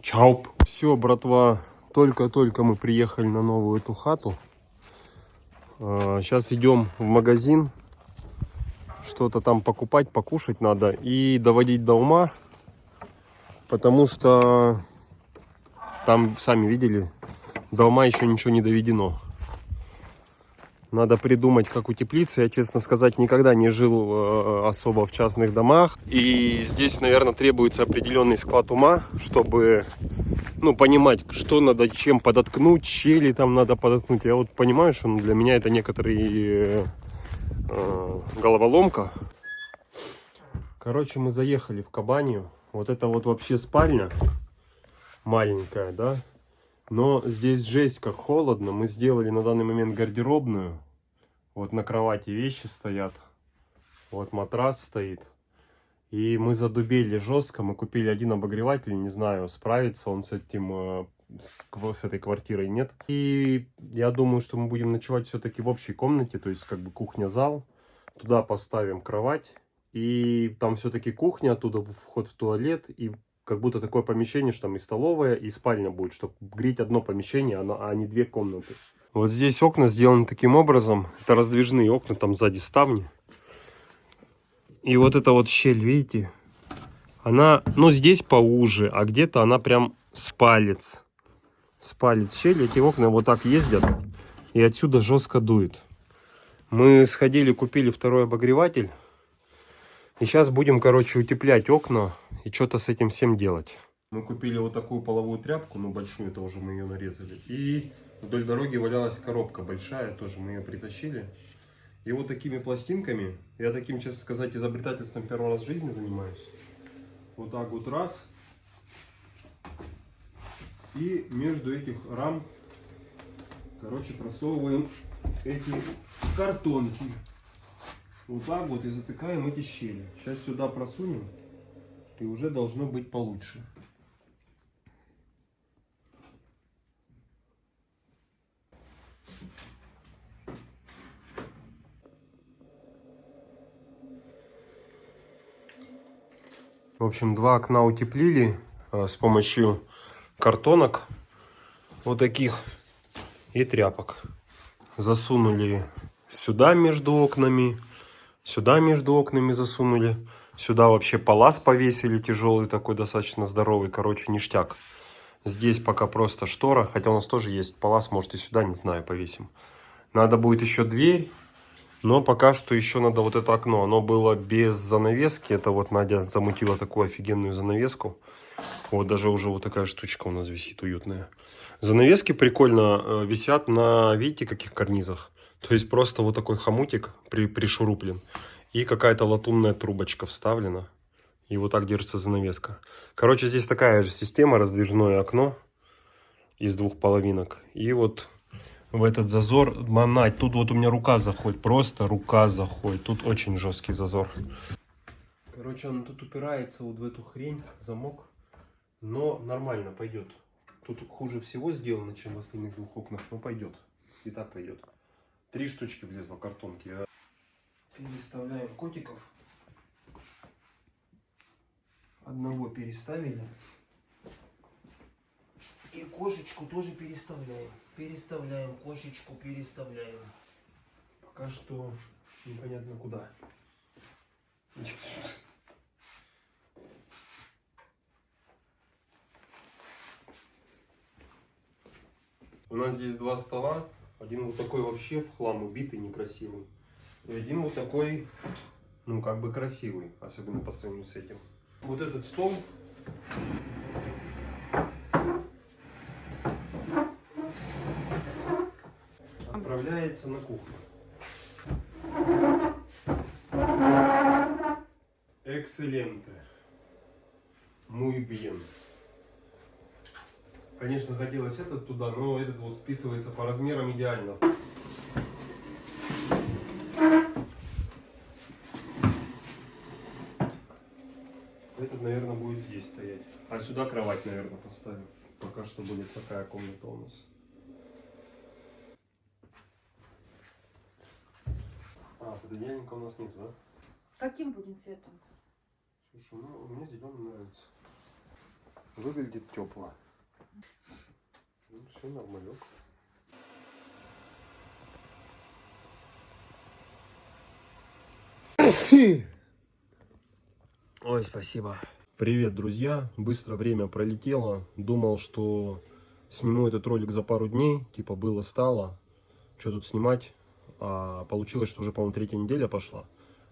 Чауп. Все, братва, только-только мы приехали на новую эту хату. Сейчас идем в магазин. Что-то там покупать, покушать надо и доводить до ума. Потому что там, сами видели, до ума еще ничего не доведено. Надо придумать, как утеплиться. Я, честно сказать, никогда не жил особо в частных домах. И здесь, наверное, требуется определенный склад ума, чтобы, понимать, что надо чем подоткнуть, щели там надо подоткнуть. Я вот понимаю, что для меня это некоторые головоломка. Короче, мы заехали в Кабанию. Вот это вот вообще спальня маленькая, да? Но здесь жесть как холодно. Мы сделали на данный момент гардеробную. Вот на кровати вещи стоят. Вот матрас стоит. И мы задубели жестко. Мы купили один обогреватель. Не знаю, справится он с этим, с этой квартирой, нет. И я думаю, что мы будем ночевать все-таки в общей комнате. То есть как бы кухня-зал. Туда поставим кровать. И там все-таки кухня, оттуда вход в туалет. И как будто такое помещение, что там и столовая, и спальня будет. Чтобы греть одно помещение, а не две комнаты. Вот здесь окна сделаны таким образом. Это раздвижные окна, там сзади ставни. И вот эта вот щель, видите? Она, здесь поуже, а где-то она прям с палец. С палец щель. Эти окна вот так ездят. И отсюда жестко дует. Мы сходили, купили второй обогреватель. И сейчас будем, утеплять окна. И что-то с этим всем делать. Мы купили вот такую половую тряпку. Большую, это уже мы ее нарезали. И вдоль дороги валялась коробка большая. Тоже мы ее притащили. И вот такими пластинками. Я таким, честно сказать, изобретательством первый раз в жизни занимаюсь. Вот так вот раз. И между этих рам, просовываем эти картонки. Вот так вот и затыкаем эти щели. Сейчас сюда просунем. И уже должно быть получше. В общем, два окна утеплили с помощью картонок вот таких и тряпок. Засунули сюда между окнами, сюда между окнами засунули. Сюда вообще палас повесили тяжелый такой, достаточно здоровый. Ништяк. Здесь пока просто штора, хотя у нас тоже есть палас, может и сюда, не знаю, повесим. Надо будет еще дверь. Но пока что еще надо вот это окно. Оно было без занавески. Это вот Надя замутила такую офигенную занавеску. Вот даже уже вот такая штучка у нас висит уютная. Занавески прикольно висят на, видите, каких карнизах. То есть просто вот такой хомутик пришуруплен. И какая-то латунная трубочка вставлена. И вот так держится занавеска. Здесь такая же система. Раздвижное окно из двух половинок. И вот в этот зазор манать. Тут вот у меня рука заходит. Просто рука заходит. Тут очень жесткий зазор. Он тут упирается вот в эту хрень. Замок. Но нормально пойдет. Тут хуже всего сделано, чем в остальных двух окнах. Но пойдет. И так пойдет. 3 штучки влезло картонки. Переставляем котиков. Одного переставили. И кошечку тоже переставляем. Переставляем кошечку, переставляем. Пока что непонятно куда. У нас здесь два стола. Один вот такой вообще в хлам убитый, некрасивый. И один вот такой, красивый. Особенно по сравнению с этим. Вот этот стол отправляется на кухню. Экселенте. Muy bien. Конечно, хотелось этот туда, но этот вот списывается по размерам идеально. Этот, наверное, будет здесь стоять. А сюда кровать, наверное, поставим. Пока что будет такая комната у нас. Пододеяльника у нас нет, да? Каким будем цветом? Слушай, мне зеленый нравится. Выглядит тепло. Ну, все нормально. Ой, спасибо. Привет, друзья. Быстро время пролетело. Думал, что сниму этот ролик за пару дней. Типа было-стало. Что тут снимать? А получилось, что уже, по-моему, 3-я неделя пошла.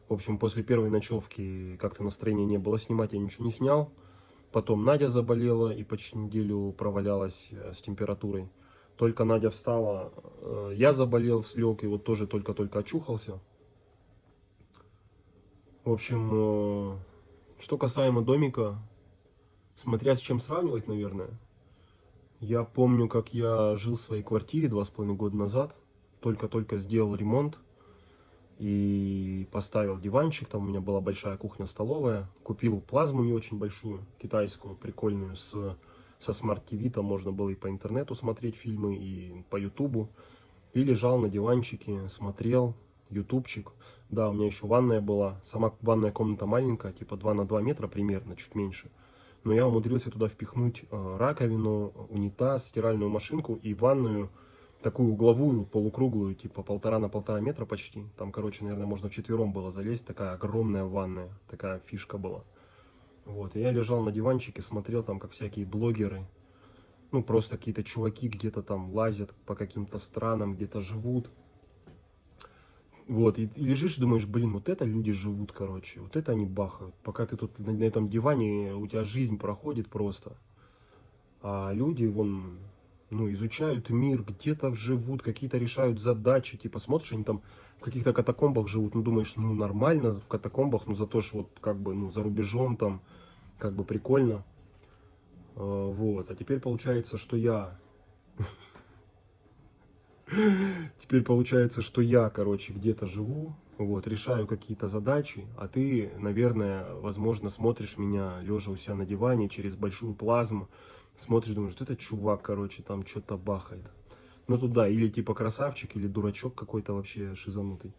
В общем, после первой ночевки как-то настроения не было снимать, я ничего не снял. Потом Надя заболела и почти неделю провалялась с температурой. Только Надя встала, я заболел, слег, и вот тоже только-только очухался. В общем, что касаемо домика, смотря с чем сравнивать, наверное. Я помню, как я жил в своей квартире 2,5 года назад. Только-только сделал ремонт и поставил диванчик. Там у меня была большая кухня-столовая. Купил плазму не очень большую, китайскую, прикольную, со смарт-ТВ. Там можно было и по интернету смотреть фильмы, и по ютубу. И лежал на диванчике, смотрел ютубчик. Да, у меня еще ванная была. Сама ванная комната маленькая, типа 2 на 2 метра примерно, чуть меньше. Но я умудрился туда впихнуть раковину, унитаз, стиральную машинку и ванную, такую угловую, полукруглую, типа 1,5 на 1,5 метра почти. Там, короче, наверное, можно вчетвером было залезть. Такая огромная ванная, такая фишка была. Вот, и я лежал на диванчике, смотрел там, как всякие блогеры, ну, просто какие-то чуваки где-то там лазят по каким-то странам, где-то живут. Вот, и лежишь, думаешь, блин, вот это люди живут, короче, вот это они бахают. Пока ты тут на этом диване, у тебя жизнь проходит просто. А люди, вон, ну, изучают мир, где-то живут, какие-то решают задачи. Типа, смотришь, они там в каких-то катакомбах живут, ну, думаешь, ну, нормально в катакомбах, ну, зато что вот, как бы, ну, за рубежом там, как бы, прикольно. Вот, а теперь получается, что я... Теперь получается, что я, короче, где-то живу, вот, решаю какие-то задачи, а ты, наверное, возможно, смотришь меня, лежа у себя на диване, через большую плазму, смотришь, думаешь, что это чувак, короче, там что-то бахает. Ну, туда, или типа красавчик, или дурачок какой-то вообще шизанутый.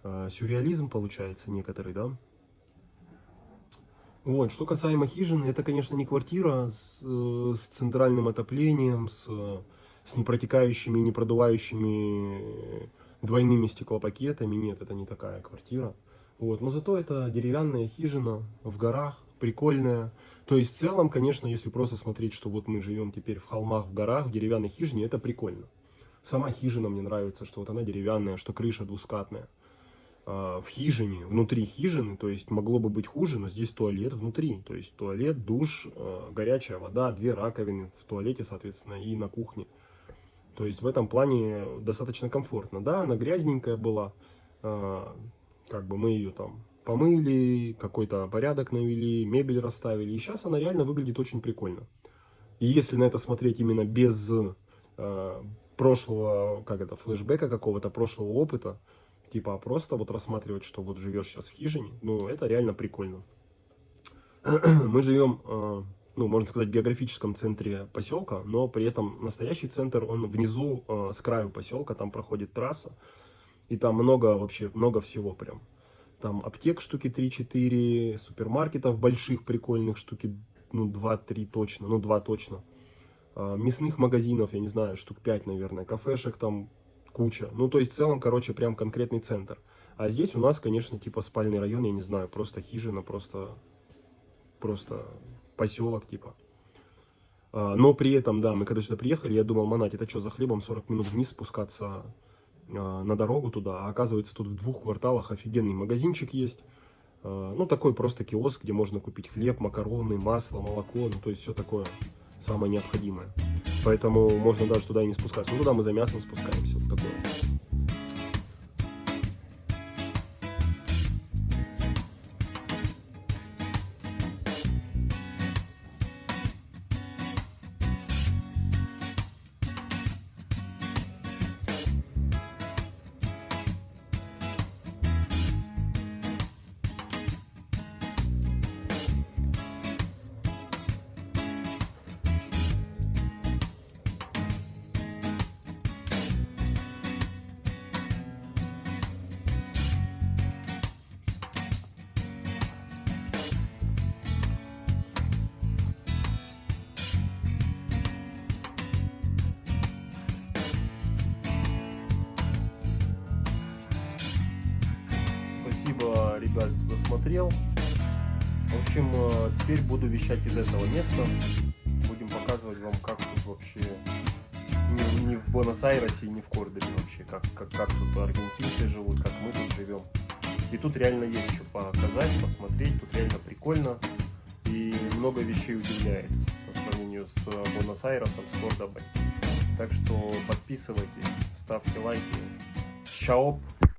Сюрреализм получается некоторый, да? Вот, что касаемо хижины, это, конечно, не квартира с центральным отоплением, с непротекающими и не продувающими двойными стеклопакетами. Нет, это не такая квартира. Вот, но зато это деревянная хижина в горах, прикольная. То есть в целом, конечно, если просто смотреть, что вот мы живем теперь в холмах, в горах, в деревянной хижине, это прикольно. Сама хижина мне нравится, что вот она деревянная, что крыша двускатная. В хижине, внутри хижины, то есть могло бы быть хуже, но здесь туалет внутри. То есть туалет, душ, горячая вода, 2 раковины в туалете, соответственно, и на кухне. То есть в этом плане достаточно комфортно. Да, она грязненькая была, как бы мы ее там помыли, какой-то порядок навели, мебель расставили. И сейчас она реально выглядит очень прикольно. И если на это смотреть именно без прошлого, как это, флешбека какого-то, прошлого опыта, типа просто вот рассматривать, что вот живешь сейчас в хижине, ну это реально прикольно. Мы живем, ну можно сказать, в географическом центре поселка, но при этом настоящий центр, он внизу, с краю поселка, там проходит трасса, и там много вообще, много всего прям. Там аптек штуки 3-4, супермаркетов больших, прикольных штуки, ну 2-3 точно, ну 2 точно. Мясных магазинов, я не знаю, штук 5, наверное, кафешек там куча. Ну, то есть, в целом, короче, прям конкретный центр. А здесь у нас, конечно, типа спальный район, я не знаю, просто хижина, просто поселок, типа. Но при этом, да, мы когда сюда приехали, я думал, манать, это что, за хлебом 40 минут вниз спускаться на дорогу туда? А оказывается, тут в 2 кварталах офигенный магазинчик есть. Ну, такой просто киоск, где можно купить хлеб, макароны, масло, молоко, ну, то есть, все такое самое необходимое. Поэтому можно даже туда и не спускаться. Ну, туда мы за мясом спускаемся, вот такое. Галь туда смотрел. В общем, теперь буду вещать из этого места. Будем показывать вам, как тут вообще, не в Буэнос-Айресе, не в Кордобе вообще, как тут аргентинцы живут, как мы тут живем. И тут реально есть что показать, посмотреть, тут реально прикольно. И много вещей удивляет по сравнению с Буэнос-Айресом, с Кордобой. Так что подписывайтесь, ставьте лайки. Чао!